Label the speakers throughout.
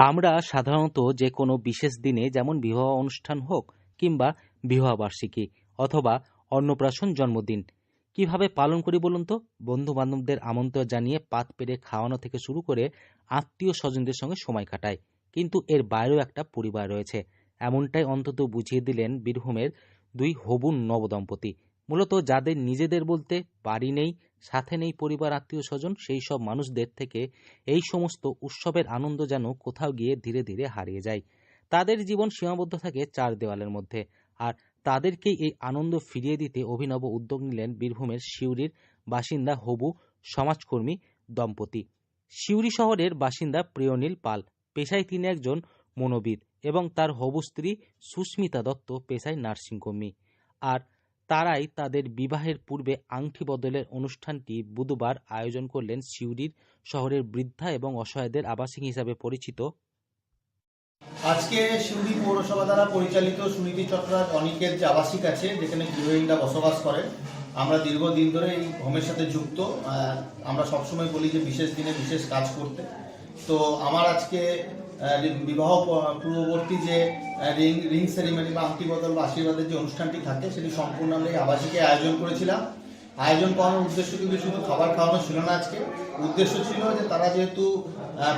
Speaker 1: আমরা সাধারণত যে কোনো বিশেষ দিনে যেমন বিবাহ অনুষ্ঠান হোক কিংবা বিবাহবার্ষিকী অথবা অন্নপ্রাশন জন্মদিন কিভাবে পালন করি বলুন তো? বন্ধু বান্ধবদের আমন্ত্রণ জানিয়ে পাত পেরে খাওয়ানো থেকে শুরু করে আত্মীয় স্বজনদের সঙ্গে সময় কাটায়। কিন্তু এর বাইরেও একটা পরিবার রয়েছে, এমনটাই অন্তত বুঝিয়ে দিলেন বীরভূমের দুই হবু নবদম্পতি। মূলত যাদের নিজেদের বলতে বাড়ি নেই, সাথে নেই পরিবার আত্মীয় স্বজন, সেই সব মানুষদের থেকে এই সমস্ত উৎসবের আনন্দ যেন কোথাও গিয়ে ধীরে ধীরে হারিয়ে যায়। তাদের জীবন সীমাবদ্ধ থাকে চার দেওয়ালের মধ্যে। আর তাদেরকেই এই আনন্দ ফিরিয়ে দিতে অভিনব উদ্যোগ নিলেন বীরভূমের সিউড়ির বাসিন্দা হবু সমাজকর্মী দম্পতি। সিউড়ি শহরের বাসিন্দা প্রিয়নীল পাল, পেশায় তিনি একজন মনোবিদ, এবং তার হবু স্ত্রী সুস্মিতা দত্ত, পেশায় নার্সিংকর্মী। আর তারাই তাদের বিবাহের পূর্বে আংটি বদলের অনুষ্ঠানটি বুধবার আয়োজন করলেন সিউড়ির শহরের বৃদ্ধা এবং অসহায়দের আবাসিক হিসাবে পরিচিত
Speaker 2: আজকে সিউড়ি পৌরসভা দ্বারা পরিচালিত সুনীতি চট্টরাজ অনিকেত যে আবাসিক আছে, যেখানে গৃহহীনরা বসবাস করেন। আমরা দীর্ঘদিন ধরে এই হোমের সাথে যুক্ত। আমরা সবসময় বলি যে বিশেষ দিনে বিশেষ কাজ করতে। তো আমার আজকে বিবাহ পূর্ববর্তী যে রিং সেরিমনি বা আংটি বদল বা আশীর্বাদের যে অনুষ্ঠানটি থাকে, সেটি সম্পূর্ণ আমরা এই আবাসিকে আয়োজন করেছিলাম। আয়োজন করার উদ্দেশ্য কিন্তু শুধু খাবার খাওয়ানো ছিল না। আজকে উদ্দেশ্য ছিল যে তারা যেহেতু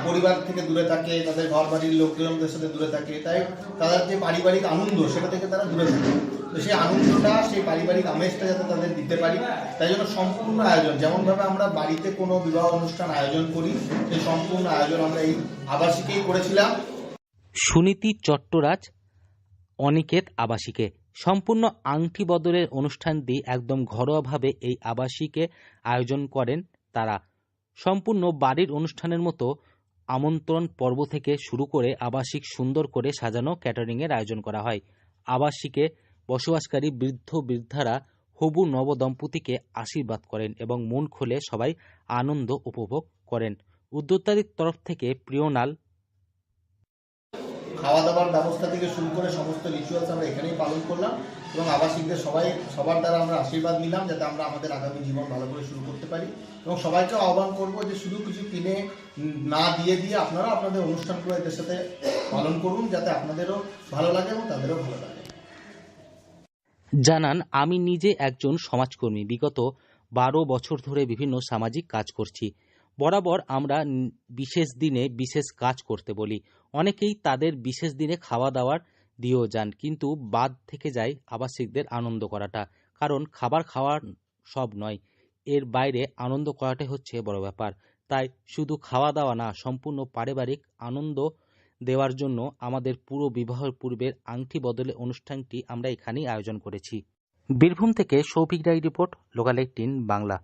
Speaker 2: পরিবার থেকে দূরে থাকে, তাদের ঘর বাড়ির লোকজনদের সাথে দূরে থাকে, তাই তাদের যে পারিবারিক আনন্দ সেটা থেকে তারা দূরে থাকে। তো সেই আনন্দটা, সেই পারিবারিক আমেজটা যাতে তাদের দিতে পারি, তাই জন্য সম্পূর্ণ আয়োজন, যেমনভাবে আমরা বাড়িতে কোনো বিবাহ অনুষ্ঠান আয়োজন করি, সেই সম্পূর্ণ আয়োজন আমরা এই আবাসিকেই করেছিলাম।
Speaker 1: সুনীতি চট্টরাজ অনিকেত আবাসিকে সম্পূর্ণ আংটি বদলের অনুষ্ঠানটি একদম ঘরোয়াভাবে এই আবাসিকে আয়োজন করেন তারা। সম্পূর্ণ বাড়ির অনুষ্ঠানের মতো আমন্ত্রণ পর্ব থেকে শুরু করে আবাসিক সুন্দর করে সাজানো ক্যাটারিংয়ের আয়োজন করা হয়। আবাসিকে বসবাসকারী বৃদ্ধ বৃদ্ধারা হবু নবদম্পতিকে আশীর্বাদ করেন এবং মন খুলে সবাই আনন্দ উপভোগ করেন। উদ্যোক্তাদের তরফ থেকে প্রিয়নাল
Speaker 2: খাওয়া দাওয়ার ব্যবস্থা থেকে শুরু করে সমস্ত রিচুয়ালস আমরা এখানেই পালন করলাম এবং আবাসিকদের সবার দ্বারা আমরা আশীর্বাদ নিলাম, যাতে আমরা আমাদের আগামী জীবন ভালো করে শুরু করতে পারি। এবং সবাইকে আহ্বান করবো যে শুধু কিছু কিনে না দিয়ে আপনারা আপনাদের অনুষ্ঠানগুলো এদের সাথে পালন করুন, যাতে আপনাদেরও ভালো লাগে এবং তাদেরও ভালো লাগে।
Speaker 1: জানান, আমি নিজে একজন সমাজকর্মী, বিগত 12 বছর ধরে বিভিন্ন সামাজিক কাজ করছি। বরাবর আমরা বিশেষ দিনে বিশেষ কাজ করতে বলি। অনেকেই তাদের বিশেষ দিনে খাওয়া দাওয়ার দিয়েও যান, কিন্তু বাদ থেকে যায় আবাসিকদের আনন্দ করাটা। কারণ খাবার খাওয়ার সব নয়, এর বাইরে আনন্দ করাটাই হচ্ছে বড় ব্যাপার। তাই শুধু খাওয়া দাওয়া না, সম্পূর্ণ পারিবারিক আনন্দ দেওয়ার জন্য আমাদের পুরো বিবাহের পূর্বের আংটি বদলের অনুষ্ঠানটি আমরা এখানেই আয়োজন করেছি। বীরভূম থেকে সৌভিক রায় রিপোর্ট, লোকাল 18 বাংলা।